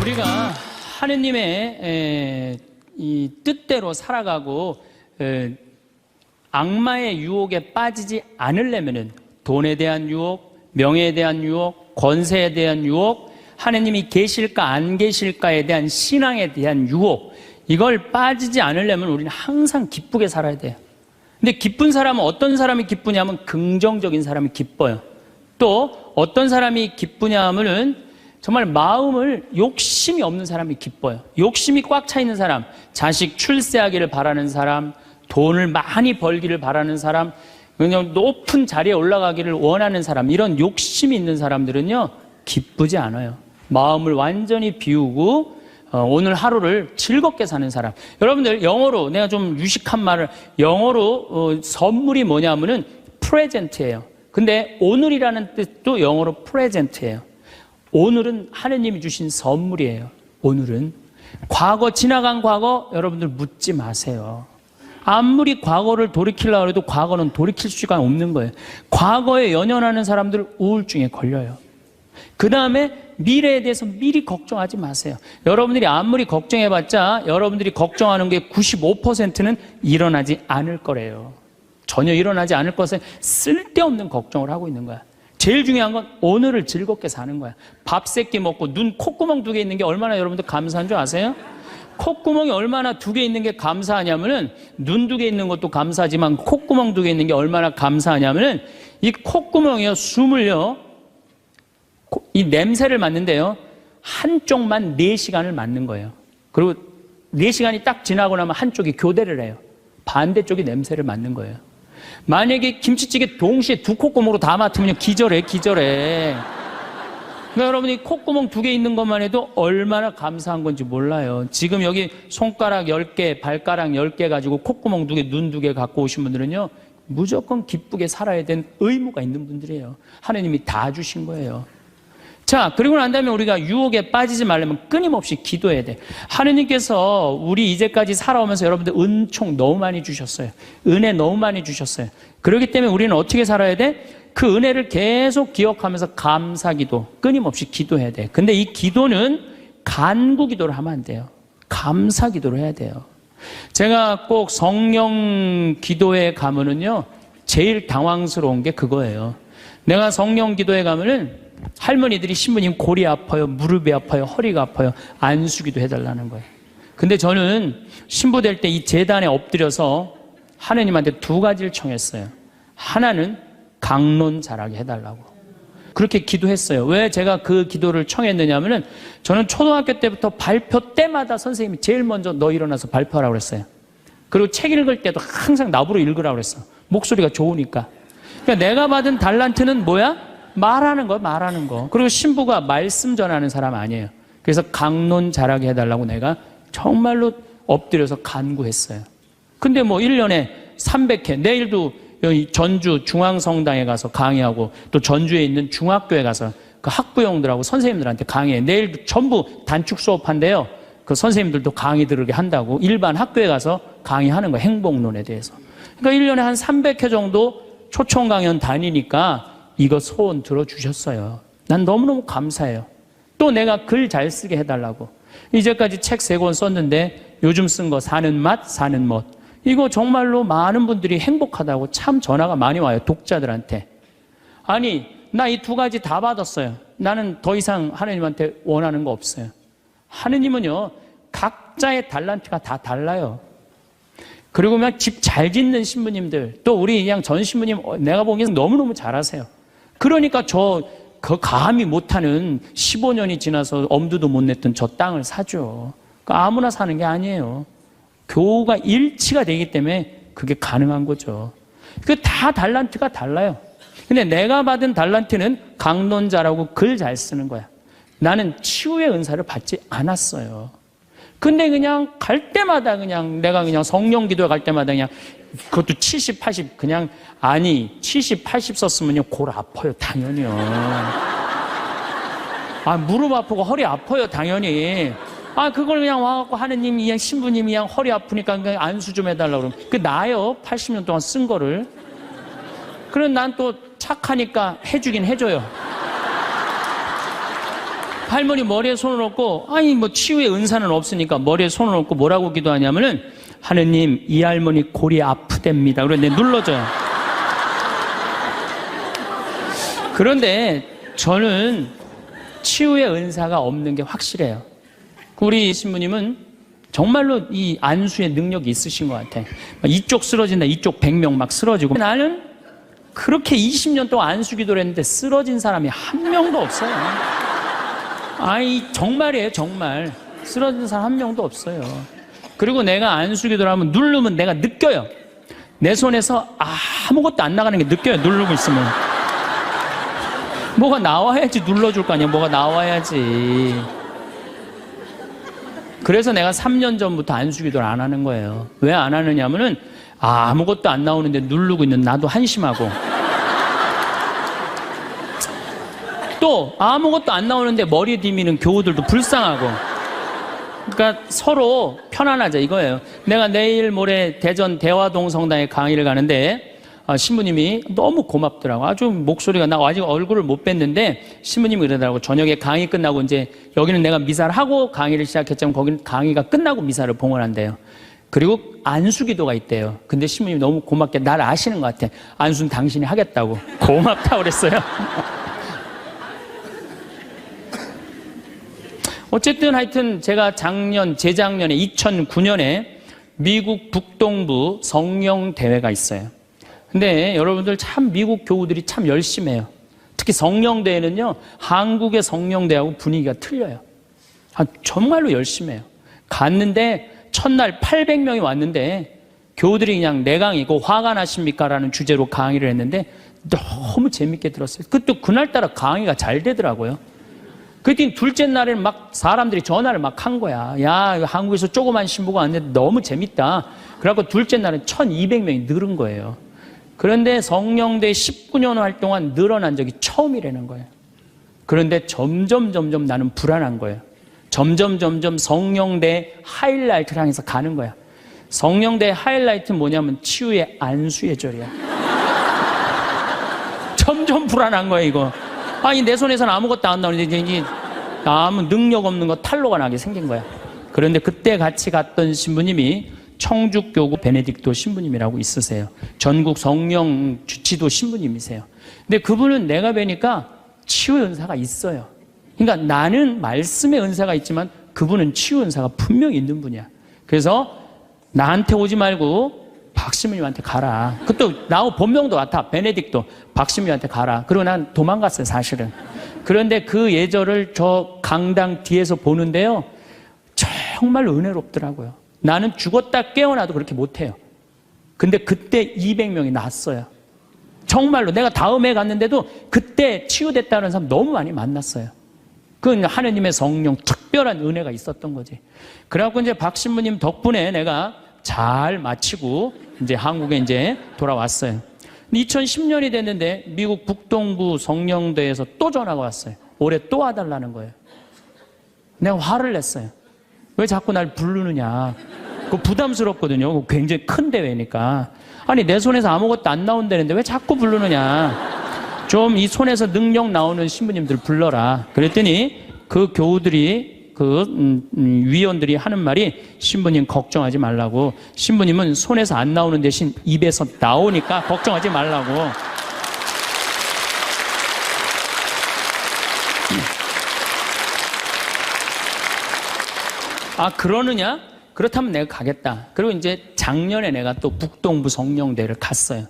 우리가 하느님의 이 뜻대로 살아가고 악마의 유혹에 빠지지 않으려면은 돈에 대한 유혹, 명예에 대한 유혹, 권세에 대한 유혹, 하느님이 계실까 안 계실까에 대한 신앙에 대한 유혹, 이걸 빠지지 않으려면 우리는 항상 기쁘게 살아야 돼요. 근데 기쁜 사람은 어떤 사람이 기쁘냐면 긍정적인 사람이 기뻐요. 또 어떤 사람이 기쁘냐 하면은 정말 마음을 욕심이 없는 사람이 기뻐요. 욕심이 꽉 차 있는 사람, 자식 출세하기를 바라는 사람, 돈을 많이 벌기를 바라는 사람, 그냥 높은 자리에 올라가기를 원하는 사람, 이런 욕심이 있는 사람들은요 기쁘지 않아요. 마음을 완전히 비우고 오늘 하루를 즐겁게 사는 사람. 여러분들 영어로, 내가 좀 유식한 말을, 영어로 선물이 뭐냐면은 프레젠트예요. 근데 오늘이라는 뜻도 영어로 프레젠트예요. 오늘은 하느님이 주신 선물이에요. 오늘은 과거, 지나간 과거 여러분들 묻지 마세요. 아무리 과거를 돌이키려고 해도 과거는 돌이킬 수가 없는 거예요. 과거에 연연하는 사람들 우울증에 걸려요. 그 다음에 미래에 대해서 미리 걱정하지 마세요. 여러분들이 아무리 걱정해봤자 여러분들이 걱정하는 게 95%는 일어나지 않을 거래요. 전혀 일어나지 않을 것에 쓸데없는 걱정을 하고 있는 거야. 제일 중요한 건 오늘을 즐겁게 사는 거야. 밥 3끼 먹고 눈 콧구멍 2개 있는 게 얼마나 여러분들 감사한 줄 아세요? 콧구멍이 얼마나 2개 있는 게 감사하냐면은, 눈 2개 있는 것도 감사하지만 콧구멍 2개 있는 게 얼마나 감사하냐면은, 이 콧구멍이요, 숨을요, 이 냄새를 맡는데요, 한쪽만 4시간을 맡는 거예요. 그리고 4시간이 딱 지나고 나면 한쪽이 교대를 해요. 반대쪽이 냄새를 맡는 거예요. 만약에 김치찌개 동시에 2 콧구멍으로 다 맡으면 기절해. 그러니까 여러분이 콧구멍 2개 있는 것만 해도 얼마나 감사한 건지 몰라요. 지금 여기 손가락 10개, 발가락 10개 가지고 콧구멍 2개, 눈 2개 갖고 오신 분들은요, 무조건 기쁘게 살아야 되는 의무가 있는 분들이에요. 하나님이 다 주신 거예요. 자, 그리고 난 다음에 우리가 유혹에 빠지지 말려면 끊임없이 기도해야 돼. 하느님께서 우리 이제까지 살아오면서 여러분들 은총 너무 많이 주셨어요. 은혜 너무 많이 주셨어요. 그렇기 때문에 우리는 어떻게 살아야 돼? 그 은혜를 계속 기억하면서 감사기도, 끊임없이 기도해야 돼. 근데 이 기도는 간구기도를 하면 안 돼요. 감사기도를 해야 돼요. 제가 꼭 성령 기도에 가면은요, 제일 당황스러운 게 그거예요. 내가 성령 기도에 가면은 할머니들이, 신부님 골이 아파요, 무릎이 아파요, 허리가 아파요, 안수기도 해달라는 거예요. 근데 저는 신부 될 때 이 제단에 엎드려서 하느님한테 2가지를 청했어요. 하나는 강론 잘하게 해달라고. 그렇게 기도했어요. 왜 제가 그 기도를 청했느냐 하면은, 저는 초등학교 때부터 발표 때마다 선생님이 제일 먼저 너 일어나서 발표하라고 그랬어요. 그리고 책 읽을 때도 항상 나보러 읽으라고 그랬어. 목소리가 좋으니까. 그러니까 내가 받은 달란트는 뭐야? 말하는 거, 말하는 거. 그리고 신부가 말씀 전하는 사람 아니에요. 그래서 강론 잘하게 해달라고 내가 정말로 엎드려서 간구했어요. 근데 뭐 1년에 300회, 내일도 여기 전주 중앙성당에 가서 강의하고, 또 전주에 있는 중학교에 가서 그 학부형들하고 선생님들한테 강의해. 내일도 전부 단축 수업한대요. 그 선생님들도 강의 들으게 한다고 일반 학교에 가서 강의하는 거, 행복론에 대해서. 그러니까 1년에 한 300회 정도 초청 강연 다니니까 이거 소원 들어주셨어요. 난 너무너무 감사해요. 또 내가 글 잘 쓰게 해달라고. 이제까지 책 3권 썼는데 요즘 쓴 거 사는 맛, 사는 멋. 이거 정말로 많은 분들이 행복하다고 참 전화가 많이 와요. 독자들한테. 아니, 나 이 2가지 다 받았어요. 나는 더 이상 하느님한테 원하는 거 없어요. 하느님은요, 각자의 달란트가 다 달라요. 그리고 그냥 집 잘 짓는 신부님들, 또 우리 그냥 전 신부님 내가 보기엔 너무너무 잘하세요. 그러니까 그 감히 못하는 15년이 지나서 엄두도 못 냈던 저 땅을 사죠. 그러니까 아무나 사는 게 아니에요. 교우가 일치가 되기 때문에 그게 가능한 거죠. 그 다 달란트가 달라요. 근데 내가 받은 달란트는 강론 잘하고 글 잘 쓰는 거야. 나는 치유의 은사를 받지 않았어요. 근데 그냥 갈 때마다 그냥 내가 그냥 성령 기도에 갈 때마다 그냥 그것도 70, 80 그냥, 아니 70, 80 썼으면요 골 아파요 당연히요. 무릎 아프고 허리 아파요 당연히. 그걸 그냥 와갖고 하느님이 그냥 신부님이 그냥 허리 아프니까 그냥 안수 좀 해달라고 그러면 그 나요. 80년 동안 쓴 거를. 그럼 난 또 착하니까 해주긴 해줘요. 할머니 머리에 손을 얹고, 아니 뭐 치유의 은사는 없으니까 머리에 손을 얹고 뭐라고 기도하냐면은, 하느님 이 할머니 골이 아프답니다. 그런데 눌러줘요. 그런데 저는 치유의 은사가 없는 게 확실해요. 우리 신부님은 정말로 이 안수의 능력이 있으신 것 같아. 이쪽 쓰러진다, 이쪽 100명 막 쓰러지고. 나는 그렇게 20년 동안 안수 기도를 했는데 쓰러진 사람이 한 명도 없어요. 아이, 정말이에요, 정말. 쓰러진 사람 한 명도 없어요. 그리고 내가 안수 기도를 하면 누르면 내가 느껴요. 내 손에서 아무것도 안 나가는 게 느껴요, 누르고 있으면. 뭐가 나와야지 눌러줄 거 아니야, 뭐가 나와야지. 그래서 내가 3년 전부터 안수 기도를 안 하는 거예요. 왜 안 하느냐면은 아무것도 안 나오는데 누르고 있는 나도 한심하고, 또 아무것도 안 나오는데 머리 디미는 교우들도 불쌍하고. 그러니까 서로 편안하자 이거예요. 내가 내일 모레 대전 대화동 성당에 강의를 가는데 신부님이 너무 고맙더라고. 아주 목소리가, 나 아직 얼굴을 못 뵀는데 신부님이 그러더라고. 저녁에 강의 끝나고, 이제 여기는 내가 미사를 하고 강의를 시작했지만 거기는 강의가 끝나고 미사를 봉헌한대요. 그리고 안수기도가 있대요. 근데 신부님이 너무 고맙게 날 아시는 것 같아. 안수는 당신이 하겠다고. 고맙다고 그랬어요. 어쨌든 하여튼 제가 재작년에 2009년에 미국 북동부 성령대회가 있어요. 근데 여러분들 참 미국 교우들이 참 열심히 해요. 특히 성령대회는요, 한국의 성령대회하고 분위기가 틀려요. 정말로 열심히 해요. 갔는데 첫날 800명이 왔는데 교우들이 그냥 내 강의고 화가 나십니까? 라는 주제로 강의를 했는데 너무 재밌게 들었어요. 또 그날따라 강의가 잘 되더라고요. 그때 둘째 날에는 막 사람들이 전화를 막 한 거야. 야, 한국에서 조그만 신부가 왔는데 너무 재밌다. 그래갖고 둘째 날은 1200명이 늘은 거예요. 그런데 성령대 19년 활동한 늘어난 적이 처음이라는 거예요. 그런데 점점 나는 불안한 거예요. 점점 성령대 하이라이트를 향해서 가는 거야. 성령대 하이라이트는 뭐냐면 치유의 안수의 절이야. 점점 불안한 거야 이거. 아니 내 손에서는 아무것도 안 나오는데 이게 아무 능력 없는 거 탈로가 나게 생긴 거야. 그런데 그때 같이 갔던 신부님이 청주교구 베네딕토 신부님이라고 있으세요. 전국 성령 주치도 신부님이세요. 근데 그분은 내가 뵈니까 치유 은사가 있어요. 그러니까 나는 말씀의 은사가 있지만 그분은 치유 은사가 분명히 있는 분이야. 그래서 나한테 오지 말고 박신부님한테 가라. 그것도 나하고 본명도 같아. 베네딕토. 박신부님한테 가라. 그리고 난 도망갔어요, 사실은. 그런데 그 예절을 저 강당 뒤에서 보는데요, 정말 은혜롭더라고요. 나는 죽었다 깨어나도 그렇게 못해요. 근데 그때 200명이 났어요. 정말로 내가 다음에 갔는데도 그때 치유됐다는 사람 너무 많이 만났어요. 그건 하느님의 성령 특별한 은혜가 있었던 거지. 그래갖고 이제 박 신부님 덕분에 내가 잘 마치고 이제 한국에 이제 돌아왔어요. 2010년이 됐는데 미국 북동부 성령대에서 또 전화가 왔어요. 올해 또 와달라는 거예요. 내가 화를 냈어요. 왜 자꾸 날 부르느냐. 그거 부담스럽거든요. 굉장히 큰 대회니까. 아니 내 손에서 아무것도 안 나온다는데 왜 자꾸 부르느냐. 좀 이 손에서 능력 나오는 신부님들 불러라. 그랬더니 그 교우들이 위원들이 하는 말이, 신부님 걱정하지 말라고. 신부님은 손에서 안 나오는 대신 입에서 나오니까 걱정하지 말라고. 아, 그러느냐? 그렇다면 내가 가겠다. 그리고 이제 작년에 내가 또 북동부 성령대를 갔어요.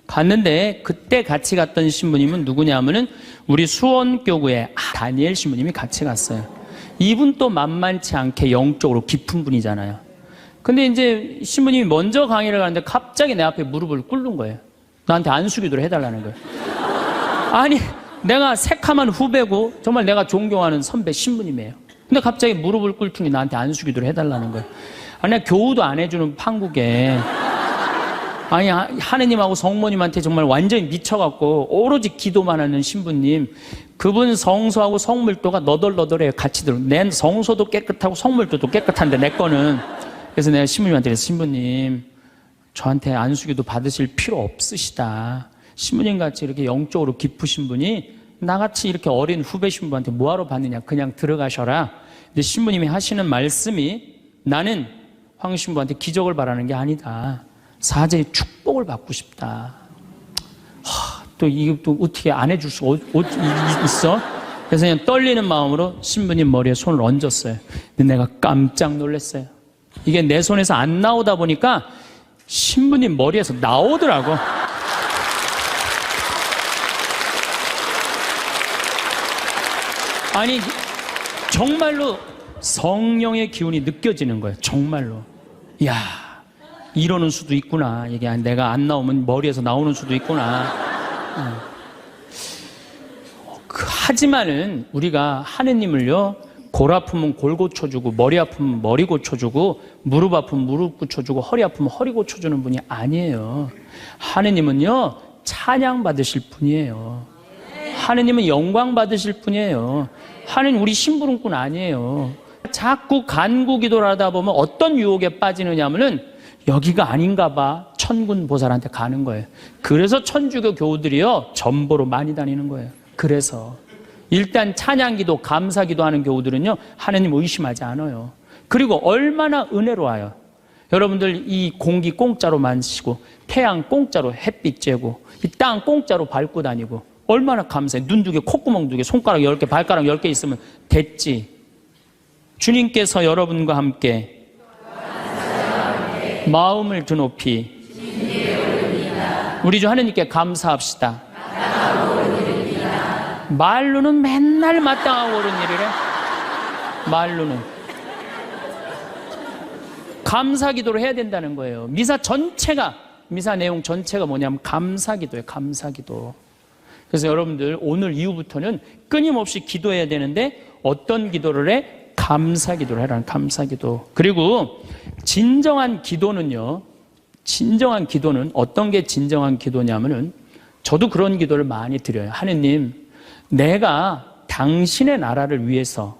갔는데 그때 같이 갔던 신부님은 누구냐면은 우리 수원교구의 다니엘 신부님이 같이 갔어요. 이분 또 만만치 않게 영적으로 깊은 분이잖아요. 근데 이제 신부님이 먼저 강의를 가는데 갑자기 내 앞에 무릎을 꿇는 거예요. 나한테 안수기도를 해달라는 거예요. 아니 내가 새카만 후배고 정말 내가 존경하는 선배 신부님이에요. 근데 갑자기 무릎을 꿇더니 나한테 안수기도를 해달라는 거예요. 아니 교우도 안 해주는 판국에, 아니 하느님하고 성모님한테 정말 완전히 미쳐갖고 오로지 기도만 하는 신부님, 그분 성소하고 성물도가 너덜너덜해요. 같이 들어. 내 성소도 깨끗하고 성물도도 깨끗한데 내 거는. 그래서 내가 신부님한테 그랬어요. 신부님, 저한테 안수기도 받으실 필요 없으시다. 신부님같이 이렇게 영적으로 깊으신 분이 나같이 이렇게 어린 후배 신부한테 뭐하러 받느냐, 그냥 들어가셔라. 근데 신부님이 하시는 말씀이 나는 황 신부한테 기적을 바라는 게 아니다. 사제의 축복을 받고 싶다. 또 이게 또 어떻게 안 해줄 수 있어? 그래서 그냥 떨리는 마음으로 신부님 머리에 손을 얹었어요. 근데 내가 깜짝 놀랐어요. 이게 내 손에서 안 나오다 보니까 신부님 머리에서 나오더라고. 아니, 정말로 성령의 기운이 느껴지는 거예요. 정말로. 이야, 이러는 수도 있구나. 이게 내가 안 나오면 머리에서 나오는 수도 있구나. 하지만은 우리가 하느님을요, 골 아프면 골 고쳐주고, 머리 아프면 머리 고쳐주고, 무릎 아프면 무릎 고쳐주고, 허리 아프면 허리 고쳐주는 분이 아니에요. 하느님은요, 찬양 받으실 분이에요. 하느님은 영광 받으실 분이에요. 하느님 우리 심부름꾼 아니에요. 자꾸 간구 기도를 하다 보면 어떤 유혹에 빠지느냐 하면은 여기가 아닌가 봐. 천군 보살한테 가는 거예요. 그래서 천주교 교우들이요, 전보로 많이 다니는 거예요. 그래서 일단 찬양기도 감사기도 하는 교우들은요, 하느님 의심하지 않아요. 그리고 얼마나 은혜로워요. 여러분들 이 공기 공짜로 마시고, 태양 공짜로 햇빛 쬐고, 이 땅 공짜로 밟고 다니고, 얼마나 감사해. 눈 2개, 콧구멍 2개, 손가락 10개, 발가락 10개 있으면 됐지. 주님께서 여러분과 함께 마음을 드높이 우리 주 하느님께 감사합시다. 말로는 맨날 마땅하고 옳은 일이래. 말로는 감사기도를 해야 된다는 거예요. 미사 내용 전체가 뭐냐면 감사기도예요. 감사기도. 그래서 여러분들 오늘 이후부터는 끊임없이 기도해야 되는데 어떤 기도를 해? 감사기도를 해라는 감사기도. 그리고 진정한 기도는요, 진정한 기도는 어떤 게 진정한 기도냐면은, 저도 그런 기도를 많이 드려요. 하느님, 내가 당신의 나라를 위해서,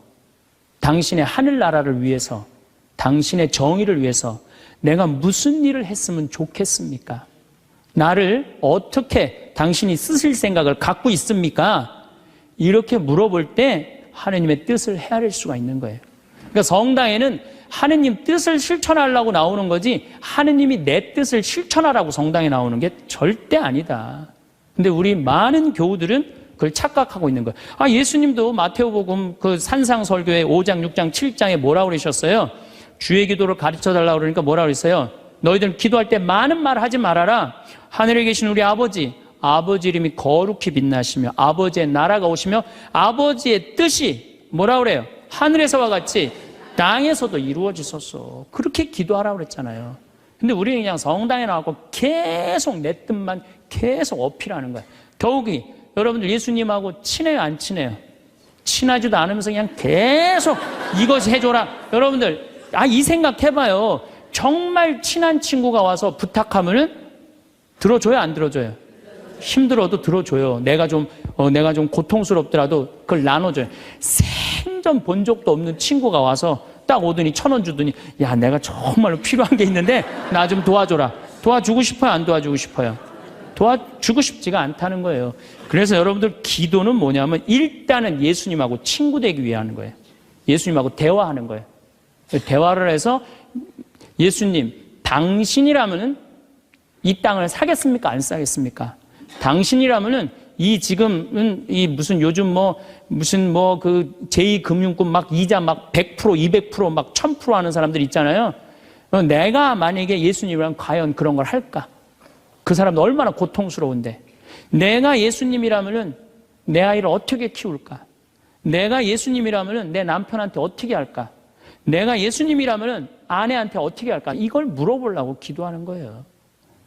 당신의 하늘나라를 위해서, 당신의 정의를 위해서 내가 무슨 일을 했으면 좋겠습니까? 나를 어떻게 당신이 쓰실 생각을 갖고 있습니까? 이렇게 물어볼 때 하느님의 뜻을 헤아릴 수가 있는 거예요. 그러니까 성당에는 하느님 뜻을 실천하려고 나오는 거지, 하느님이 내 뜻을 실천하라고 성당에 나오는 게 절대 아니다. 근데 우리 많은 교우들은 그걸 착각하고 있는 거예요. 예수님도 마태오복음 그 산상설교의 5장, 6장, 7장에 뭐라고 그러셨어요? 주의 기도를 가르쳐 달라고 그러니까 뭐라고 그랬어요? 너희들 기도할 때 많은 말 하지 말아라. 하늘에 계신 우리 아버지 이름이 거룩히 빛나시며 아버지의 나라가 오시며 아버지의 뜻이 뭐라고 그래요? 하늘에서와 같이 땅에서도 이루어지소서. 그렇게 기도하라고 그랬잖아요. 근데 우리는 그냥 성당에 나와서 계속 내 뜻만 계속 어필하는 거예요. 더욱이 여러분들 예수님하고 친해요, 안 친해요? 친하지도 않으면서 그냥 계속 이것이 해줘라. 여러분들 이 생각 해봐요. 정말 친한 친구가 와서 부탁하면은 들어줘요, 안 들어줘요? 힘들어도 들어줘요. 내가 좀 고통스럽더라도 그걸 나눠줘요. 생전 본 적도 없는 친구가 와서 딱 오더니 1,000원 주더니, 야, 내가 정말로 필요한 게 있는데 나 좀 도와줘라. 도와주고 싶어요, 안 도와주고 싶어요? 도와주고 싶지가 않다는 거예요. 그래서 여러분들 기도는 뭐냐면 일단은 예수님하고 친구 되기 위해 하는 거예요. 예수님하고 대화하는 거예요. 대화를 해서 예수님, 당신이라면은 이 땅을 사겠습니까? 안 사겠습니까? 당신이라면은 지금은 무슨 요즘 그 제2금융권 막 이자 막 100%, 200%, 막 1000% 하는 사람들 있잖아요. 내가 만약에 예수님이라면 과연 그런 걸 할까? 그 사람도 얼마나 고통스러운데. 내가 예수님이라면은 내 아이를 어떻게 키울까? 내가 예수님이라면은 내 남편한테 어떻게 할까? 내가 예수님이라면은 아내한테 어떻게 할까? 이걸 물어보려고 기도하는 거예요.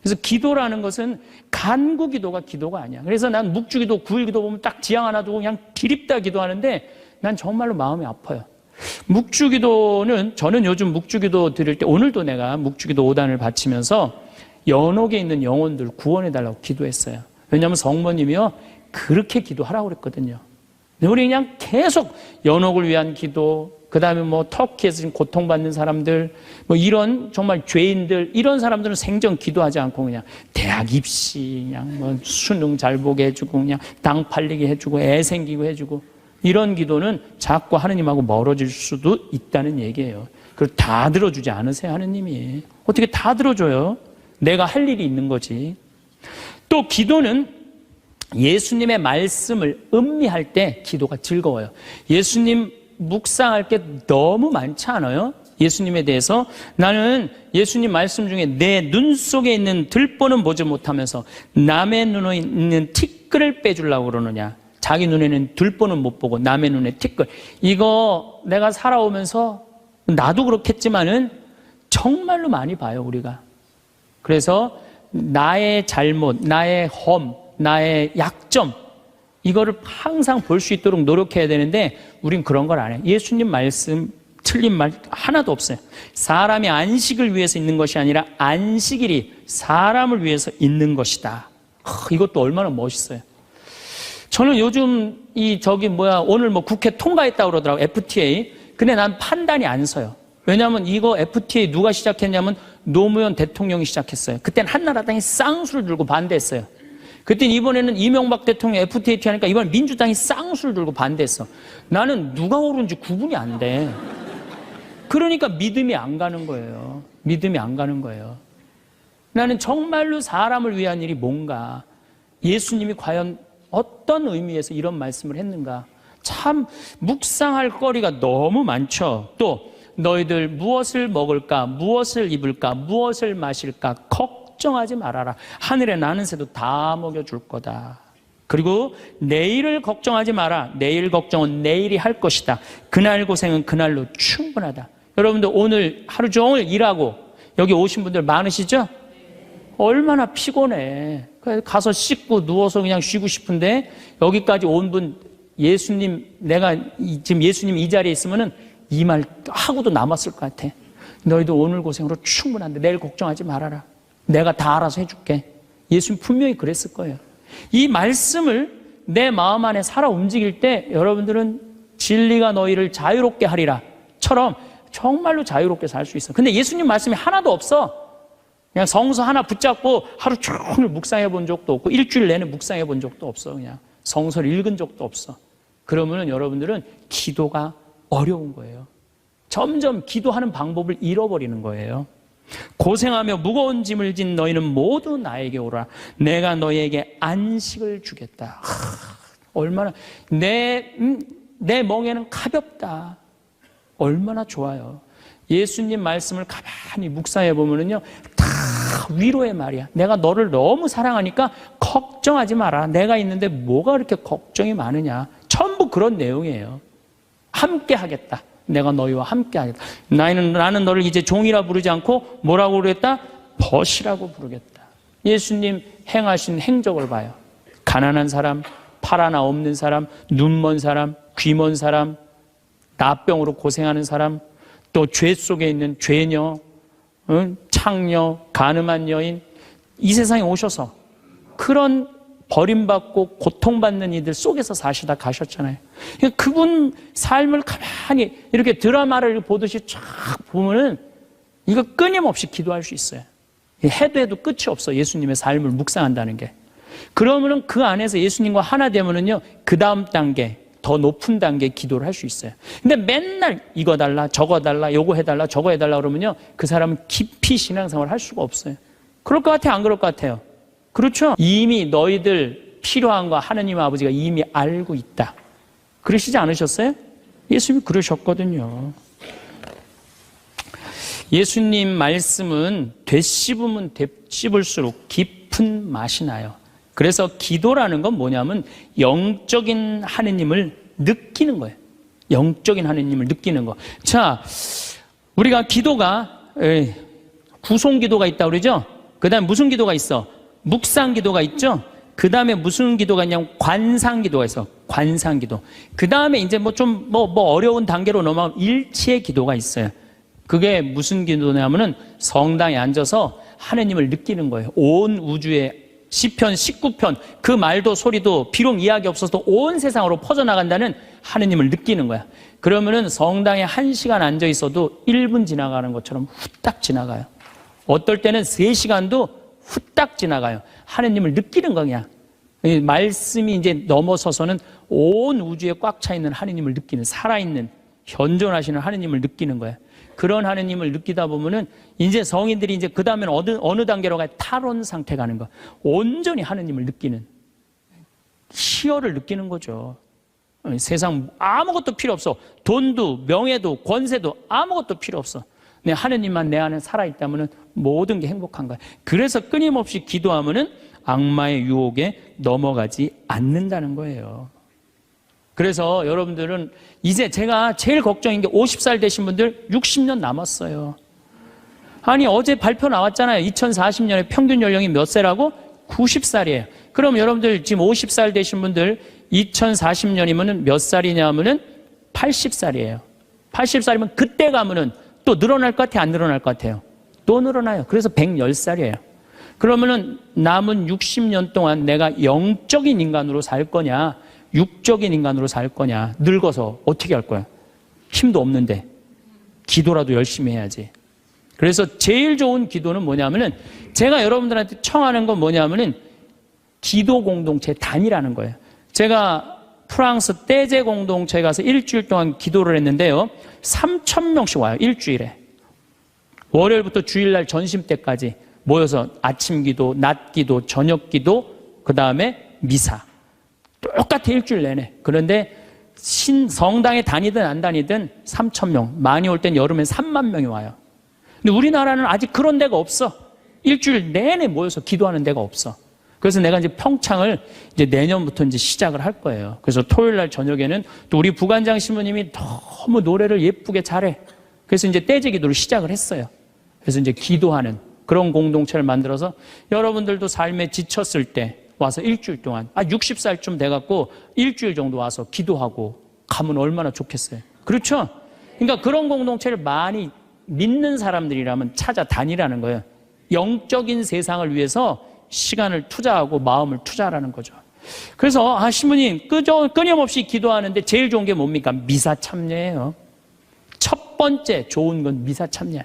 그래서 기도라는 것은 간구 기도가 기도가 아니야. 그래서 난 묵주기도, 구일기도 보면 딱 지향 하나 두고 그냥 기립다 기도하는데 난 정말로 마음이 아파요. 묵주기도는 저는 요즘 묵주기도 드릴 때 오늘도 내가 묵주기도 5단을 바치면서 연옥에 있는 영혼들 구원해달라고 기도했어요. 왜냐하면 성모님이요 그렇게 기도하라고 그랬거든요. 우리 그냥 계속 연옥을 위한 기도, 그 그 다음에 뭐 터키에서 지금 고통받는 사람들, 뭐 이런 정말 죄인들, 이런 사람들은 생전 기도하지 않고 그냥 대학 입시, 그냥 뭐 수능 잘 보게 해주고, 그냥 당 팔리게 해주고, 애 생기고 해주고, 이런 기도는 자꾸 하느님하고 멀어질 수도 있다는 얘기예요. 그걸 다 들어주지 않으세요, 하느님이. 어떻게 다 들어줘요? 내가 할 일이 있는 거지. 또 기도는 예수님의 말씀을 음미할 때 기도가 즐거워요. 예수님 묵상할 게 너무 많지 않아요? 예수님에 대해서 나는 예수님 말씀 중에 내 눈 속에 있는 들보는 보지 못하면서 남의 눈에 있는 티끌을 빼주려고 그러느냐. 자기 눈에는 들보는 못 보고 남의 눈에 티끌. 이거 내가 살아오면서 나도 그렇겠지만은 정말로 많이 봐요, 우리가. 그래서 나의 잘못, 나의 험, 나의 약점, 이거를 항상 볼 수 있도록 노력해야 되는데 우린 그런 걸 안 해요. 예수님 말씀 틀린 말 하나도 없어요. 사람이 안식을 위해서 있는 것이 아니라 안식일이 사람을 위해서 있는 것이다. 이것도 얼마나 멋있어요. 저는 요즘 오늘 뭐 국회 통과했다고 그러더라고요. FTA. 근데 난 판단이 안 서요. 왜냐하면 이거 FTA 누가 시작했냐면 노무현 대통령이 시작했어요. 그때는 한나라당이 쌍수를 들고 반대했어요. 그때 이번에는 이명박 대통령 FTA 하니까 이번에 민주당이 쌍수를 들고 반대했어. 나는 누가 옳은지 구분이 안 돼. 그러니까 믿음이 안 가는 거예요. 믿음이 안 가는 거예요. 나는 정말로 사람을 위한 일이 뭔가, 예수님이 과연 어떤 의미에서 이런 말씀을 했는가, 참 묵상할 거리가 너무 많죠. 또 너희들 무엇을 먹을까, 무엇을 입을까, 무엇을 마실까 걱정하지 말아라. 하늘에 나는 새도 다 먹여줄 거다. 그리고 내일을 걱정하지 마라. 내일 걱정은 내일이 할 것이다. 그날 고생은 그날로 충분하다. 여러분들 오늘 하루 종일 일하고 여기 오신 분들 많으시죠? 얼마나 피곤해. 가서 씻고 누워서 그냥 쉬고 싶은데 여기까지 온 분, 예수님, 내가 지금 예수님 이 자리에 있으면은 이 말 하고도 남았을 것 같아. 너희도 오늘 고생으로 충분한데 내일 걱정하지 말아라. 내가 다 알아서 해줄게. 예수님 분명히 그랬을 거예요. 이 말씀을 내 마음 안에 살아 움직일 때 여러분들은 진리가 너희를 자유롭게 하리라 처럼 정말로 자유롭게 살 수 있어. 근데 예수님 말씀이 하나도 없어. 그냥 성서 하나 붙잡고 하루 종일 묵상해 본 적도 없고 일주일 내내 묵상해 본 적도 없어. 그냥 성서를 읽은 적도 없어. 그러면은 여러분들은 기도가 어려운 거예요. 점점 기도하는 방법을 잃어버리는 거예요. 고생하며 무거운 짐을 진 너희는 모두 나에게 오라. 내가 너희에게 안식을 주겠다. 얼마나 내 멍에는 가볍다. 얼마나 좋아요. 예수님 말씀을 가만히 묵상해 보면은요, 다 위로의 말이야. 내가 너를 너무 사랑하니까 걱정하지 마라. 내가 있는데 뭐가 그렇게 걱정이 많으냐. 전부 그런 내용이에요. 함께 하겠다. 내가 너희와 함께 하겠다. 나는 너를 이제 종이라 부르지 않고 뭐라고 그랬다? 벗이라고 부르겠다. 예수님 행하신 행적을 봐요. 가난한 사람, 팔 하나 없는 사람, 눈 먼 사람, 귀 먼 사람, 나병으로 고생하는 사람, 또 죄 속에 있는 죄녀, 창녀, 가늠한 여인, 이 세상에 오셔서 그런 버림받고 고통받는 이들 속에서 사시다 가셨잖아요. 그러니까 그분 삶을 가만히 이렇게 드라마를 보듯이 쫙 보면은 이거 끊임없이 기도할 수 있어요. 해도 끝이 없어. 예수님의 삶을 묵상한다는 게. 그러면은 그 안에서 예수님과 하나 되면은요, 그 다음 단계, 더 높은 단계 기도를 할 수 있어요. 근데 맨날 이거 달라, 저거 달라, 요거 해달라, 저거 해달라 그러면요, 그 사람은 깊이 신앙생활을 할 수가 없어요. 그럴 것 같아요? 안 그럴 것 같아요? 그렇죠? 이미 너희들 필요한 거 하느님 아버지가 이미 알고 있다. 그러시지 않으셨어요? 예수님이 그러셨거든요. 예수님 말씀은 되씹으면 되씹을수록 깊은 맛이 나요. 그래서 기도라는 건 뭐냐면 영적인 하느님을 느끼는 거예요. 영적인 하느님을 느끼는 거. 자, 우리가 기도가 구송 기도가 있다고 그러죠? 그 다음에 무슨 기도가 있어? 묵상 기도가 있죠? 그 다음에 무슨 기도가 있냐면 관상 기도가 있어. 관상 기도. 그 다음에 이제 어려운 단계로 넘어가면 일치의 기도가 있어요. 그게 무슨 기도냐면은 성당에 앉아서 하느님을 느끼는 거예요. 온 우주에 시편 19편 그 말도 소리도 비록 이야기 없어도 온 세상으로 퍼져나간다는 하느님을 느끼는 거야. 그러면은 성당에 1시간 앉아 있어도 1분 지나가는 것처럼 후딱 지나가요. 어떨 때는 3시간도 후딱 지나가요. 하느님을 느끼는 거냐. 이 말씀이 이제 넘어서서는 온 우주에 꽉 차 있는 하느님을 느끼는, 살아있는, 현존하시는 하느님을 느끼는 거야. 그런 하느님을 느끼다 보면은 이제 성인들이 이제 그 다음에는 어느 단계로 가요? 탈원 상태 가는 거. 온전히 하느님을 느끼는, 희열을 느끼는 거죠. 세상 아무것도 필요 없어. 돈도 명예도 권세도 아무것도 필요 없어. 내 하느님만 내 안에 살아있다면 모든 게 행복한 거야. 그래서 끊임없이 기도하면 악마의 유혹에 넘어가지 않는다는 거예요. 그래서 여러분들은 이제 제가 제일 걱정인 게 50살 되신 분들 60년 남았어요. 아니 어제 발표 나왔잖아요. 2040년에 평균 연령이 몇 세라고? 90살이에요. 그럼 여러분들 지금 50살 되신 분들 2040년이면 몇 살이냐 하면은 80살이에요. 80살이면 그때 가면은 또 늘어날 것 같아요? 안 늘어날 것 같아요? 또 늘어나요. 그래서 110살이에요. 그러면은 남은 60년 동안 내가 영적인 인간으로 살 거냐, 육적인 인간으로 살 거냐, 늙어서 어떻게 할 거야? 힘도 없는데 기도라도 열심히 해야지. 그래서 제일 좋은 기도는 뭐냐면은 제가 여러분들한테 청하는 건 뭐냐면은 기도 공동체 단위라는 거예요. 제가 프랑스 떼제 공동체에 가서 일주일 동안 기도를 했는데요. 3,000명씩 와요. 일주일에. 월요일부터 주일날 점심 때까지 모여서 아침 기도, 낮 기도, 저녁 기도, 그 다음에 미사. 똑같아 일주일 내내. 그런데 성당에 다니든 안 다니든 3,000명. 많이 올 땐 여름에 3만 명이 와요. 근데 우리나라는 아직 그런 데가 없어. 일주일 내내 모여서 기도하는 데가 없어. 그래서 내가 이제 평창을 이제 내년부터 이제 시작을 할 거예요. 그래서 토요일 날 저녁에는 또 우리 부관장 신부님이 너무 노래를 예쁘게 잘해. 그래서 이제 떼제 기도를 시작을 했어요. 그래서 이제 기도하는 그런 공동체를 만들어서 여러분들도 삶에 지쳤을 때 와서 일주일 동안 60살쯤 돼갖고 일주일 정도 와서 기도하고 가면 얼마나 좋겠어요. 그렇죠? 그러니까 그런 공동체를 많이 믿는 사람들이라면 찾아다니라는 거예요. 영적인 세상을 위해서 시간을 투자하고 마음을 투자하라는 거죠. 그래서 신부님 끊임없이 기도하는데 제일 좋은 게 뭡니까? 미사 참여예요. 첫 번째 좋은 건 미사 참여.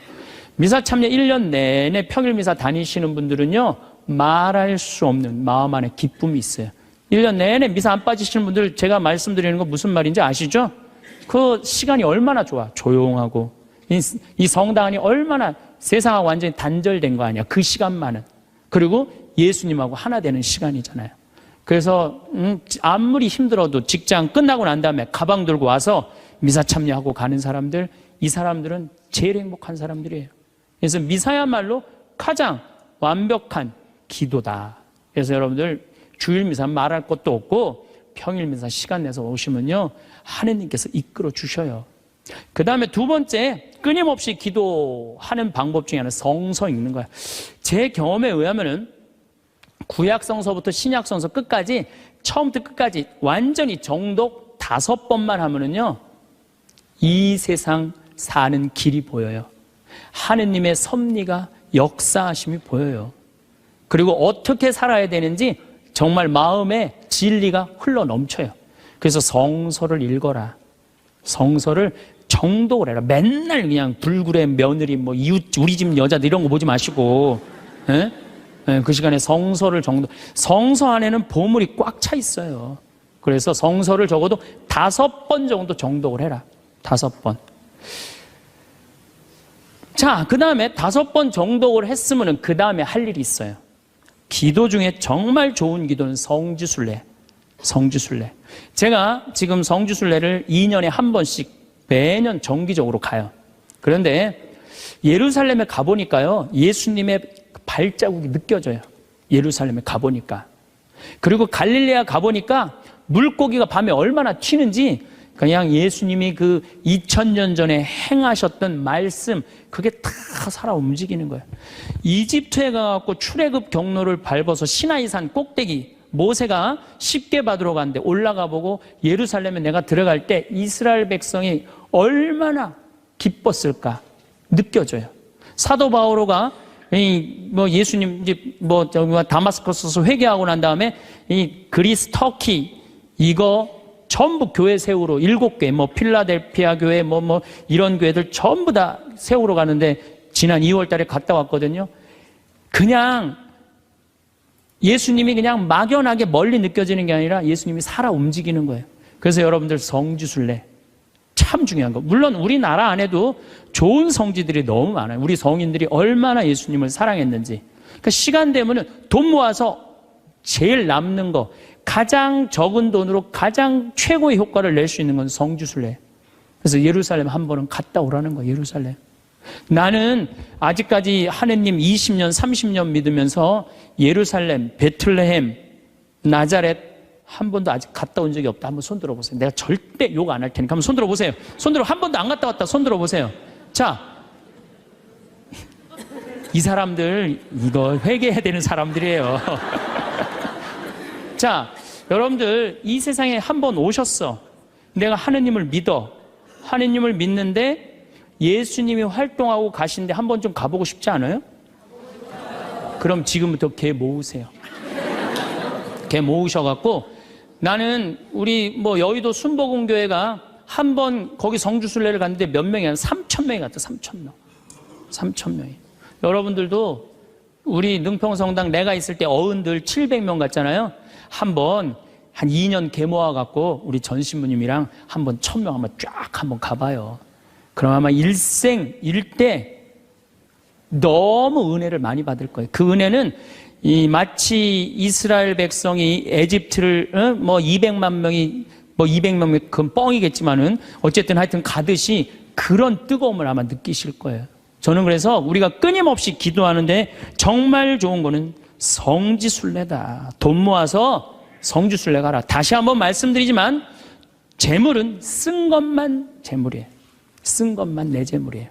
미사 참여 1년 내내 평일 미사 다니시는 분들은요 말할 수 없는 마음 안에 기쁨이 있어요. 1년 내내 미사 안 빠지시는 분들 제가 말씀드리는 거 무슨 말인지 아시죠? 그 시간이 얼마나 좋아. 조용하고 이 성당 안이 얼마나 세상하고 완전히 단절된 거 아니야. 그 시간만은. 그리고 예수님하고 하나 되는 시간이잖아요. 그래서 아무리 힘들어도 직장 끝나고 난 다음에 가방 들고 와서 미사 참여하고 가는 사람들, 이 사람들은 제일 행복한 사람들이에요. 그래서 미사야말로 가장 완벽한 기도다. 그래서 여러분들 주일 미사 말할 것도 없고 평일 미사 시간 내서 오시면요 하느님께서 이끌어 주셔요. 그 다음에 두 번째 끊임없이 기도하는 방법 중에 하나는 성서 읽는 거야. 제 경험에 의하면은 구약 성서부터 신약 성서 끝까지 처음부터 끝까지 완전히 정독 5번만 하면은요 이 세상 사는 길이 보여요. 하느님의 섭리가 역사하심이 보여요. 그리고 어떻게 살아야 되는지 정말 마음에 진리가 흘러 넘쳐요. 그래서 성서를 읽어라. 성서를 정독을 해라. 맨날 그냥 불굴의 며느리, 뭐 이웃, 우리 집 여자들 이런 거 보지 마시고, 그 시간에 성서를 성서 안에는 보물이 꽉 차 있어요. 그래서 성서를 적어도 5번 정도 정독을 해라. 5번. 자, 그 다음에 5번 정독을 했으면 그 다음에 할 일이 있어요. 기도 중에 정말 좋은 기도는 성지순례. 성지순례. 제가 지금 성지순례를 2년에 한 번씩 매년 정기적으로 가요. 그런데 예루살렘에 가보니까요, 예수님의 발자국이 느껴져요. 예루살렘에 가보니까. 그리고 갈릴레아 가보니까 물고기가 밤에 얼마나 튀는지 그냥 예수님이 그 2000년 전에 행하셨던 말씀, 그게 다 살아 움직이는 거예요. 이집트에 가갖고 출애굽 경로를 밟아서 시나이산 꼭대기, 모세가 십계 받으러 갔는데 올라가 보고 예루살렘에 내가 들어갈 때 이스라엘 백성이 얼마나 기뻤을까 느껴져요. 사도 바오로가 예수님 이제 다마스커스에서 회개하고 난 다음에 이 그리스 터키 이거 전부 교회 세우러 7개, 뭐 필라델피아 교회, 뭐 이런 교회들 전부 다 세우러 가는데 지난 2월 달에 갔다 왔거든요. 그냥 예수님이 그냥 막연하게 멀리 느껴지는 게 아니라 예수님이 살아 움직이는 거예요. 그래서 여러분들 성지순례 참 중요한 거. 물론 우리나라 안에도 좋은 성지들이 너무 많아요. 우리 성인들이 얼마나 예수님을 사랑했는지. 그러니까 시간 되면은 돈 모아서 제일 남는 거, 가장 적은 돈으로 가장 최고의 효과를 낼 수 있는 건 성지순례. 그래서 예루살렘 한 번은 갔다 오라는 거예요. 예루살렘. 나는 아직까지 하느님 20년, 30년 믿으면서 예루살렘, 베틀레헴, 나자렛 한 번도 아직 갔다 온 적이 없다. 한번 손 들어보세요. 내가 절대 욕 안 할 테니까 한번 손 들어보세요. 손 들어. 한 번도 안 갔다 왔다. 손 들어보세요. 자, 이 사람들 이거 회개해야 되는 사람들이에요. 자, 여러분들 이 세상에 한 번 오셨어. 내가 하느님을 믿어. 하느님을 믿는데 예수님이 활동하고 가시는데 한 번 좀 가보고 싶지 않아요? 그럼 지금부터 개 모으세요. 개 모으셔갖고 나는 우리 뭐 여의도 순복음교회가 한 번 거기 성주순례를 갔는데 몇 명이 한 3,000명이 갔다. 3,000명. 3,000명이. 여러분들도 우리 능평성당 내가 있을 때 어른들 700명 갔잖아요. 한번 한 2년 개 모아갖고 우리 전신부님이랑 한번 1,000명 한번 쫙 한번 가봐요. 그럼 아마 일생 일대 너무 은혜를 많이 받을 거예요. 그 은혜는 마치 이스라엘 백성이 에집트를 뭐 200만 명이 뭐 200명 그건 뻥이겠지만은 어쨌든 하여튼 가듯이 그런 뜨거움을 아마 느끼실 거예요. 저는 그래서 우리가 끊임없이 기도하는데 정말 좋은 거는 성지순례다. 돈 모아서 성지순례 가라. 다시 한번 말씀드리지만 재물은 쓴 것만 재물이에요. 쓴 것만 내 재물이에요.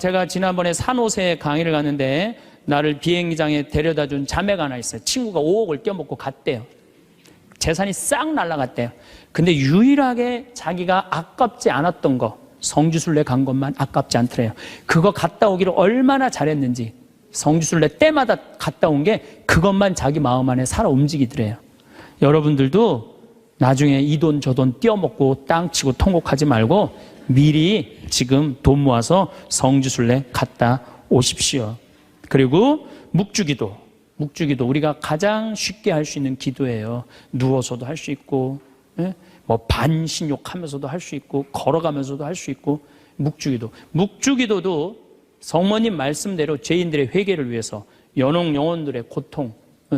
제가 지난번에 산호세 강의를 갔는데 나를 비행장에 데려다 준 자매가 하나 있어요. 친구가 5억을 떼어먹고 갔대요. 재산이 싹 날아갔대요. 근데 유일하게 자기가 아깝지 않았던 거, 성지순례 간 것만 아깝지 않더래요. 그거 갔다 오기를 얼마나 잘했는지 성지순례 때마다 갔다 온 게 그것만 자기 마음 안에 살아 움직이더래요. 여러분들도 나중에 이 돈 저 돈 떼어먹고 땅 치고 통곡하지 말고 미리 지금 돈 모아서 성지순례 갔다 오십시오. 그리고 묵주기도 우리가 가장 쉽게 할 수 있는 기도예요. 누워서도 할 수 있고 뭐 반신욕하면서도 할 수 있고 걸어가면서도 할 수 있고 묵주기도도 성모님 말씀대로 죄인들의 회개를 위해서 연옥 영혼들의 고통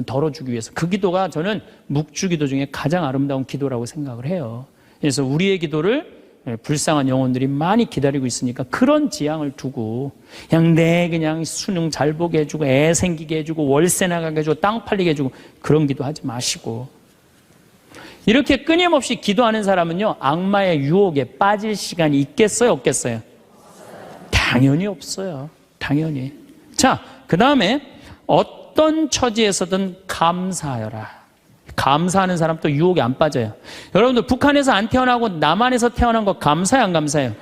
덜어주기 위해서 그 기도가 저는 묵주기도 중에 가장 아름다운 기도라고 생각을 해요. 그래서 우리의 기도를 불쌍한 영혼들이 많이 기다리고 있으니까 그런 지향을 두고 그냥 수능 잘 보게 해주고 애 생기게 해주고 월세 나가게 해주고 땅 팔리게 해주고 그런 기도하지 마시고 이렇게 끊임없이 기도하는 사람은요 악마의 유혹에 빠질 시간이 있겠어요 없겠어요? 당연히 없어요. 당연히. 자, 그 다음에 어떤 처지에서든 감사하여라. 감사하는 사람 또 유혹에 안 빠져요. 여러분들 북한에서 안 태어나고 남한에서 태어난 거 감사해요 안 감사해요?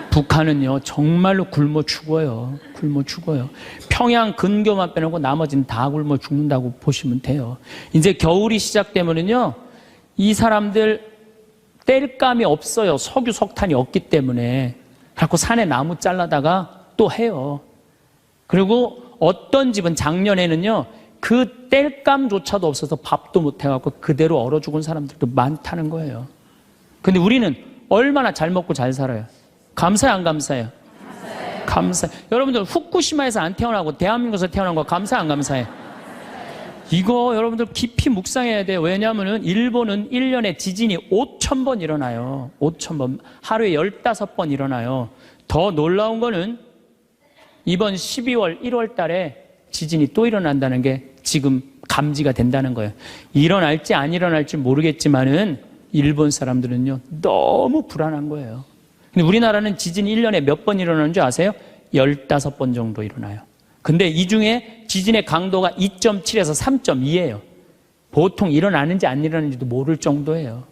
북한은요 정말로 굶어 죽어요. 굶어 죽어요. 평양 근교만 빼놓고 나머지는 다 굶어 죽는다고 보시면 돼요. 이제 겨울이 시작되면은요 이 사람들 뗄감이 없어요. 석유 석탄이 없기 때문에. 그래서 산에 나무 잘라다가 또 해요. 그리고 어떤 집은 작년에는요 그 뗄감조차도 없어서 밥도 못 해갖고 그대로 얼어 죽은 사람들도 많다는 거예요. 근데 우리는 얼마나 잘 먹고 잘 살아요. 감사해요 안 감사해요? 감사해요. 여러분들 후쿠시마에서 안 태어나고 대한민국에서 태어난 거 감사해 안 감사해? 이거 여러분들 깊이 묵상해야 돼요. 왜냐하면 일본은 1년에 지진이 5,000번 일어나요. 5,000번. 하루에 15번 일어나요. 더 놀라운 거는 이번 12월 1월 달에 지진이 또 일어난다는 게 지금 감지가 된다는 거예요. 일어날지 안 일어날지 모르겠지만은 일본 사람들은요 너무 불안한 거예요. 근데 우리나라는 지진이 1년에 몇 번 일어나는 줄 아세요? 15번 정도 일어나요. 근데 이 중에 지진의 강도가 2.7에서 3.2예요. 보통 일어나는지 안 일어나는지도 모를 정도예요.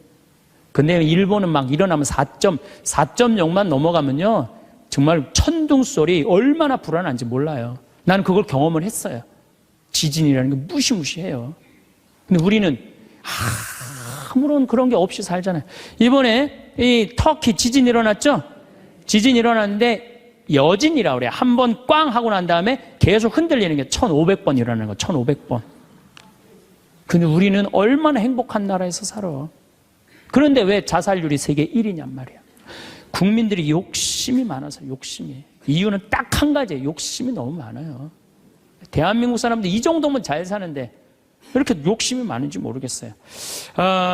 근데 일본은 막 일어나면 4.0만 넘어가면요 정말 천둥 소리 얼마나 불안한지 몰라요. 나는 그걸 경험을 했어요. 지진이라는 게 무시무시해요. 근데 우리는 아무런 그런 게 없이 살잖아요. 이번에 이 터키 지진 일어났죠? 지진 일어났는데 여진이라고 그래요. 한 번 꽝 하고 난 다음에 계속 흔들리는 게 1500번 일어나는 거, 1500번. 근데 우리는 얼마나 행복한 나라에서 살아. 그런데 왜 자살률이 세계 1위냔 말이야. 국민들이 욕심이 많아서, 욕심이. 이유는 딱 한 가지예요. 욕심이 너무 많아요. 대한민국 사람들 이 정도면 잘 사는데 왜 이렇게 욕심이 많은지 모르겠어요.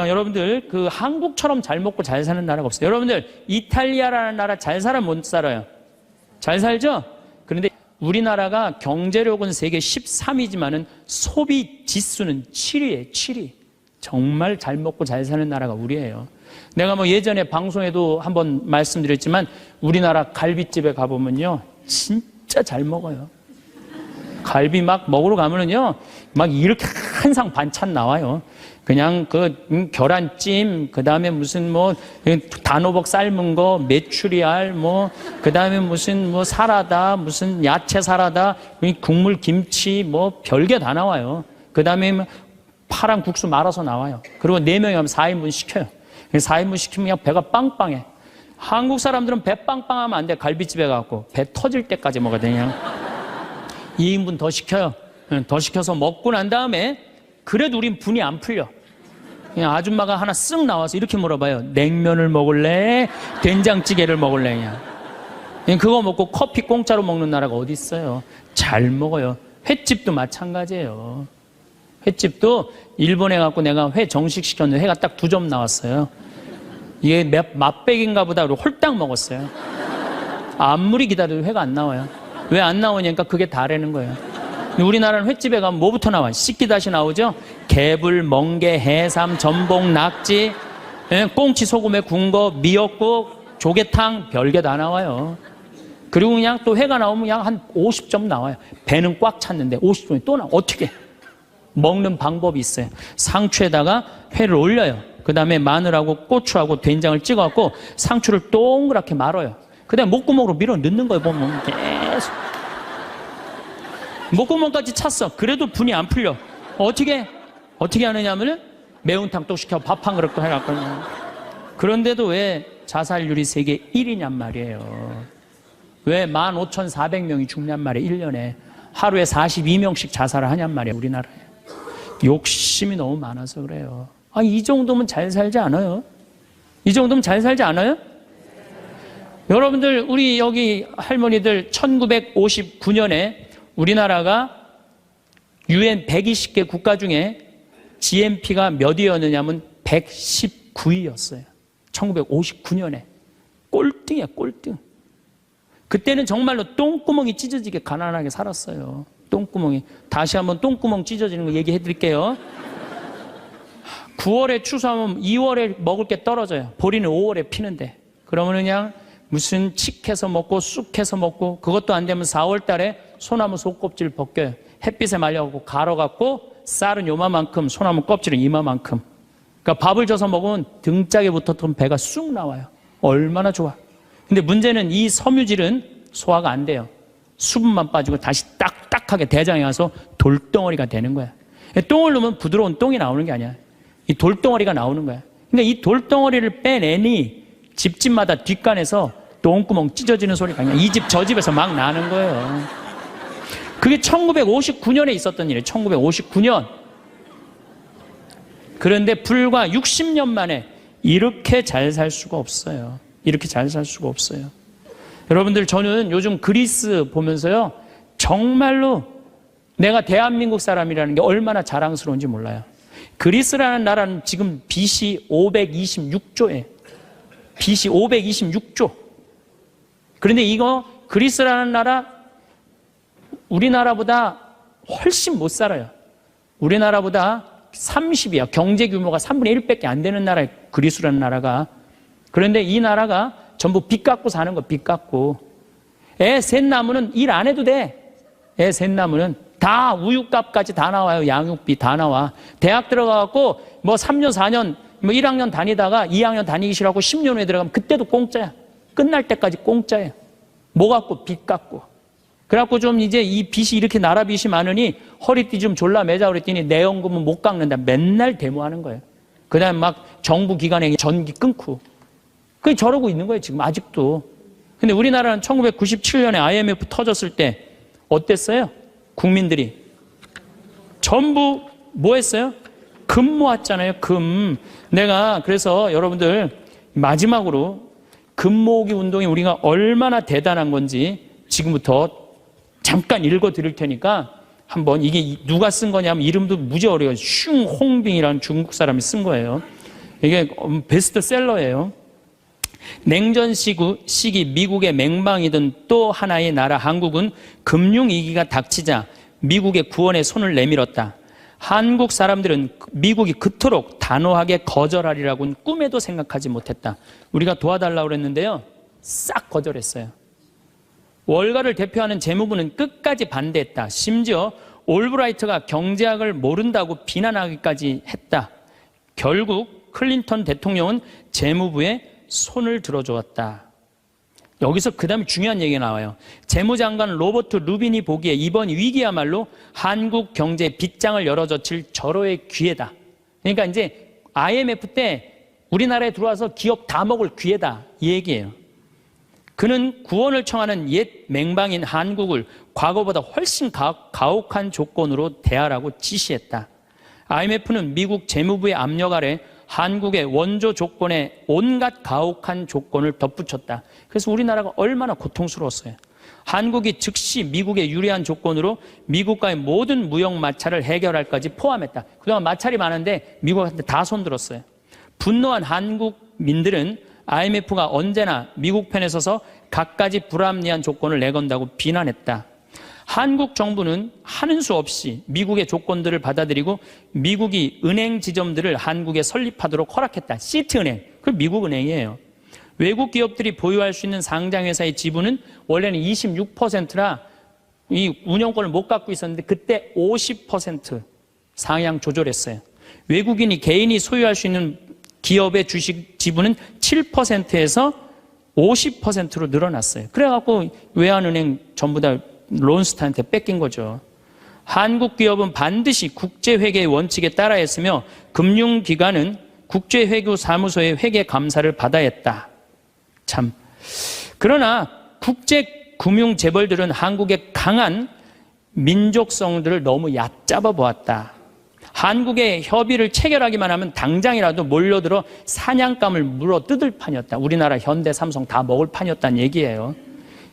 여러분들 그 한국처럼 잘 먹고 잘 사는 나라가 없어요. 여러분들 이탈리아라는 나라 잘 살아 못 살아요? 잘 살죠? 그런데 우리나라가 경제력은 세계 13위지만은 소비 지수는 7위예요. 7위. 정말 잘 먹고 잘 사는 나라가 우리예요. 내가 뭐 예전에 방송에도 한번 말씀드렸지만 우리나라 갈비집에 가보면요 진짜 잘 먹어요. 갈비 막 먹으러 가면은요 막 이렇게 한 상 반찬 나와요. 그냥 그 계란찜, 그 다음에 무슨 뭐 단호박 삶은 거, 메추리알, 뭐 그 다음에 무슨 뭐 사라다, 무슨 야채 사라다, 국물 김치, 뭐 별게 다 나와요. 그 다음에 파랑 국수 말아서 나와요. 그리고 4명이 하면 4인분 시켜요. 4인분 시키면 그냥 배가 빵빵해. 한국 사람들은 배 빵빵하면 안 돼. 갈비집에 가고 배 터질 때까지 먹어야 되냐. 2인분 더 시켜요. 더 시켜서 먹고 난 다음에 그래도 우린 분이 안 풀려. 그냥 아줌마가 하나 쓱 나와서 이렇게 물어봐요. 냉면을 먹을래? 된장찌개를 먹을래? 그냥 그거 먹고 커피 공짜로 먹는 나라가 어디 있어요? 잘 먹어요. 횟집도 마찬가지예요. 횟집도 일본에 갖고 내가 회 정식 시켰는데 회가 딱 2점 나왔어요. 이게 맛백인가 보다 그러고 홀딱 먹었어요. 아무리 기다려도 회가 안 나와요. 왜 안 나오냐니까 그게 다라는 거예요. 우리나라는 횟집에 가면 뭐부터 나와? 씻기다시 나오죠? 개불, 멍게, 해삼, 전복, 낙지, 꽁치 소금에 구운 거, 미역국, 조개탕, 별게 다 나와요. 그리고 그냥 또 회가 나오면 그냥 한 50점 나와요. 배는 꽉 찼는데 50점이 또 나와. 어떻게? 먹는 방법이 있어요. 상추에다가 회를 올려요. 그 다음에 마늘하고 고추하고 된장을 찍어갖고 상추를 동그랗게 말아요. 그 다음에 목구멍으로 밀어 넣는 거예요. 보면 계속 목구멍까지 찼어. 그래도 분이 안 풀려. 어떻게 하느냐면은 매운탕 또 시켜 밥 한 그릇 또 해갖고. 그런데도 왜 자살률이 세계 1위냔 말이에요. 왜 15,400명이 죽냔 말이에요. 1년에 하루에 42명씩 자살을 하냔 말이에요. 우리나라에. 욕심이 너무 많아서 그래요. 이 정도면 잘 살지 않아요? 이 정도면 잘 살지 않아요? 여러분들 우리 여기 할머니들 1959년에 우리나라가 UN 120개 국가 중에 GNP가 몇 위였느냐면 119위였어요. 1959년에. 꼴등이야, 꼴등. 그때는 정말로 똥구멍이 찢어지게 가난하게 살았어요. 똥구멍이. 다시 한번 똥구멍 찢어지는 거 얘기해 드릴게요. 9월에 추수하면 2월에 먹을 게 떨어져요. 보리는 5월에 피는데. 그러면 그냥 무슨 칡해서 먹고 쑥해서 먹고 그것도 안 되면 4월 달에 소나무 속껍질 벗겨요. 햇빛에 말려갖고 갈아갖고 쌀은 요만큼, 소나무 껍질은 이만큼. 그러니까 밥을 줘서 먹으면 등짝에 붙었던 배가 쑥 나와요. 얼마나 좋아. 근데 문제는 이 섬유질은 소화가 안 돼요. 수분만 빠지고 다시 딱딱하게 대장에 가서 돌덩어리가 되는 거야. 똥을 넣으면 부드러운 똥이 나오는 게 아니야. 이 돌덩어리가 나오는 거야. 근데 이 돌덩어리를 빼내니 집집마다 뒷간에서 똥구멍 찢어지는 소리가 그냥 이 집 저 집에서 막 나는 거예요. 그게 1959년에 있었던 일이에요. 1959년. 그런데 불과 60년 만에 이렇게 잘 살 수가 없어요. 이렇게 잘 살 수가 없어요. 여러분들 저는 요즘 그리스 보면서요. 정말로 내가 대한민국 사람이라는 게 얼마나 자랑스러운지 몰라요. 그리스라는 나라는 지금 BC 526조예요. BC 526조. 그런데 이거 그리스라는 나라 우리나라보다 훨씬 못 살아요. 우리나라보다 30이야. 경제 규모가 3분의 1밖에 안 되는 나라예요. 그리스라는 나라가. 그런데 이 나라가 전부 빚 갖고 사는 거, 빚 갖고. 애 셋 낳으면 일 안 해도 돼. 애 셋 낳으면 다 우유값까지 다 나와요. 양육비 다 나와. 대학 들어가갖고 뭐 3년, 4년, 뭐 1학년 다니다가 2학년 다니기 싫어하고 10년 후에 들어가면 그때도 공짜야. 끝날 때까지 공짜예요. 뭐 갖고? 빚 갖고. 그래갖고 좀 이제 이 빚이 이렇게 나라 빚이 많으니 허리띠 좀 졸라 매자 그랬더니 내 연금은 못 깎는다. 맨날 데모하는 거예요. 그 다음에 막 정부 기관에 전기 끊고. 그게 저러고 있는 거예요, 지금 아직도. 근데 우리나라는 1997년에 IMF 터졌을 때 어땠어요? 국민들이. 전부 뭐 했어요? 금 모았잖아요, 금. 내가 그래서 여러분들 마지막으로 금 모으기 운동이 우리가 얼마나 대단한 건지 지금부터 잠깐 읽어 드릴 테니까 한번 이게 누가 쓴 거냐면 이름도 무지 어려워요. 슝홍빙이라는 중국 사람이 쓴 거예요. 이게 베스트셀러예요. 냉전 시기 미국의 맹방이던 또 하나의 나라 한국은 금융위기가 닥치자 미국의 구원에 손을 내밀었다. 한국 사람들은 미국이 그토록 단호하게 거절하리라고는 꿈에도 생각하지 못했다. 우리가 도와달라고 그랬는데요, 싹 거절했어요. 월가를 대표하는 재무부는 끝까지 반대했다. 심지어 올브라이트가 경제학을 모른다고 비난하기까지 했다. 결국 클린턴 대통령은 재무부에 손을 들어주었다. 여기서 그 다음에 중요한 얘기가 나와요. 재무장관 로버트 루빈이 보기에 이번 위기야말로 한국 경제의 빗장을 열어젖힐 절호의 기회다. 그러니까 이제 IMF 때 우리나라에 들어와서 기업 다 먹을 기회다, 이 얘기예요. 그는 구원을 청하는 옛 맹방인 한국을 과거보다 훨씬 가혹한 조건으로 대하라고 지시했다. IMF는 미국 재무부의 압력 아래 한국의 원조 조건에 온갖 가혹한 조건을 덧붙였다. 그래서 우리나라가 얼마나 고통스러웠어요. 한국이 즉시 미국의 유리한 조건으로 미국과의 모든 무역 마찰을 해결할까지 포함했다. 그동안 마찰이 많은데 미국한테 다 손들었어요. 분노한 한국민들은 IMF가 언제나 미국 편에 서서 갖가지 불합리한 조건을 내건다고 비난했다. 한국 정부는 하는 수 없이 미국의 조건들을 받아들이고 미국이 은행 지점들을 한국에 설립하도록 허락했다. 시티은행, 그 미국 은행이에요. 외국 기업들이 보유할 수 있는 상장회사의 지분은 원래는 26%라 이 운영권을 못 갖고 있었는데 그때 50% 상향 조절했어요. 외국인이 개인이 소유할 수 있는 기업의 주식 지분은 7%에서 50%로 늘어났어요. 그래갖고 외환은행 전부 다 론스타한테 뺏긴 거죠. 한국 기업은 반드시 국제회계의 원칙에 따라 했으며 금융기관은 국제회계사무소의 회계 감사를 받아야 했다. 참. 그러나 국제금융재벌들은 한국의 강한 민족성들을 너무 얕잡아 보았다. 한국의 협의를 체결하기만 하면 당장이라도 몰려들어 사냥감을 물어 뜯을 판이었다. 우리나라 현대, 삼성 다 먹을 판이었다는 얘기예요.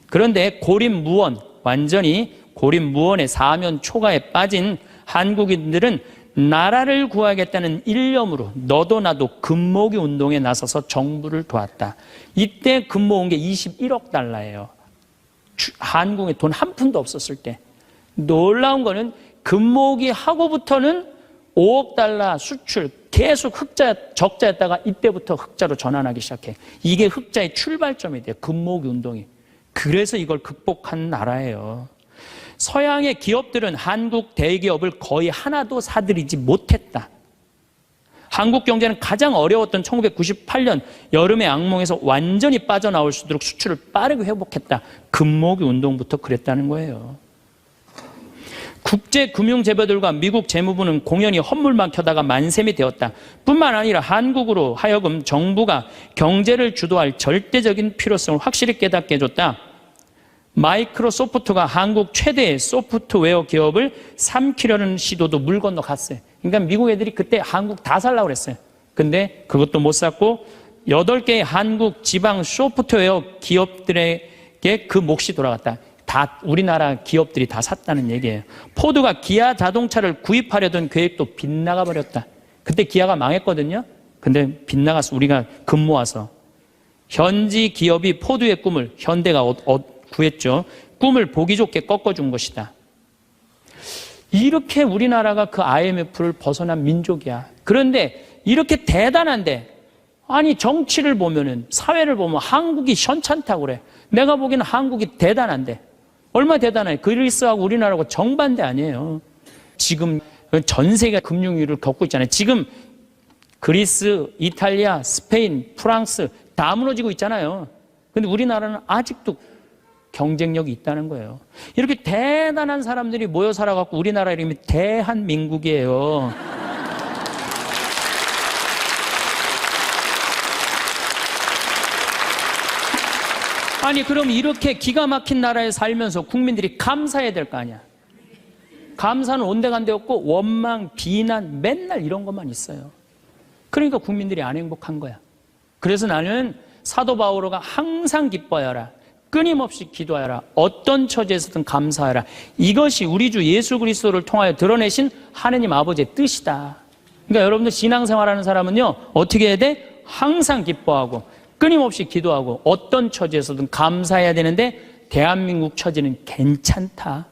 그런데 고립무원, 완전히 고립무원의 사면 초가에 빠진 한국인들은 나라를 구하겠다는 일념으로 너도 나도 금모으기 운동에 나서서 정부를 도왔다. 이때 금모은 게 21억 달러예요. 한국에 돈 한 푼도 없었을 때. 놀라운 거는 금모으기 하고부터는 5억 달러 수출 계속 적자였다가 이때부터 흑자로 전환하기 시작해. 이게 흑자의 출발점이 돼요. 금모으기 운동이. 그래서 이걸 극복한 나라예요. 서양의 기업들은 한국 대기업을 거의 하나도 사들이지 못했다. 한국 경제는 가장 어려웠던 1998년 여름의 악몽에서 완전히 빠져나올 수 있도록 수출을 빠르게 회복했다. 금모으기 운동부터 그랬다는 거예요. 국제금융재벌들과 미국 재무부는 공연히 헛물만 켜다가 만셈이 되었다. 뿐만 아니라 한국으로 하여금 정부가 경제를 주도할 절대적인 필요성을 확실히 깨닫게 해줬다. 마이크로소프트가 한국 최대의 소프트웨어 기업을 삼키려는 시도도 물 건너 갔어요. 그러니까 미국 애들이 그때 한국 다 살라고 그랬어요. 근데 그것도 못 샀고 8개의 한국 지방 소프트웨어 기업들에게 그 몫이 돌아갔다. 다 우리나라 기업들이 다 샀다는 얘기예요. 포드가 기아 자동차를 구입하려던 계획도 빗나가 버렸다. 그때 기아가 망했거든요. 근데 빗나가서 우리가 금 모아서 현지 기업이 포드의 꿈을 현대가 구했죠. 꿈을 보기 좋게 꺾어준 것이다. 이렇게 우리나라가 그 IMF를 벗어난 민족이야. 그런데 이렇게 대단한데 아니 정치를 보면은 사회를 보면 한국이 현찮다고 그래. 내가 보기에는 한국이 대단한데 얼마나 대단해. 그리스하고 우리나라하고 정반대 아니에요. 지금 전 세계가 금융위기를 겪고 있잖아요. 지금 그리스, 이탈리아, 스페인, 프랑스 다 무너지고 있잖아요. 근데 우리나라는 아직도 경쟁력이 있다는 거예요. 이렇게 대단한 사람들이 모여 살아갖고 우리나라 이름이 대한민국이에요. 아니 그럼 이렇게 기가 막힌 나라에 살면서 국민들이 감사해야 될 거 아니야. 감사는 온데간데 없고 원망, 비난 맨날 이런 것만 있어요. 그러니까 국민들이 안 행복한 거야. 그래서 나는 사도 바오로가 항상 기뻐하여라, 끊임없이 기도하여라, 어떤 처지에서든 감사하여라, 이것이 우리 주 예수 그리스도를 통하여 드러내신 하느님 아버지의 뜻이다. 그러니까 여러분들 신앙생활하는 사람은요 어떻게 해야 돼? 항상 기뻐하고 끊임없이 기도하고 어떤 처지에서든 감사해야 되는데 대한민국 처지는 괜찮다.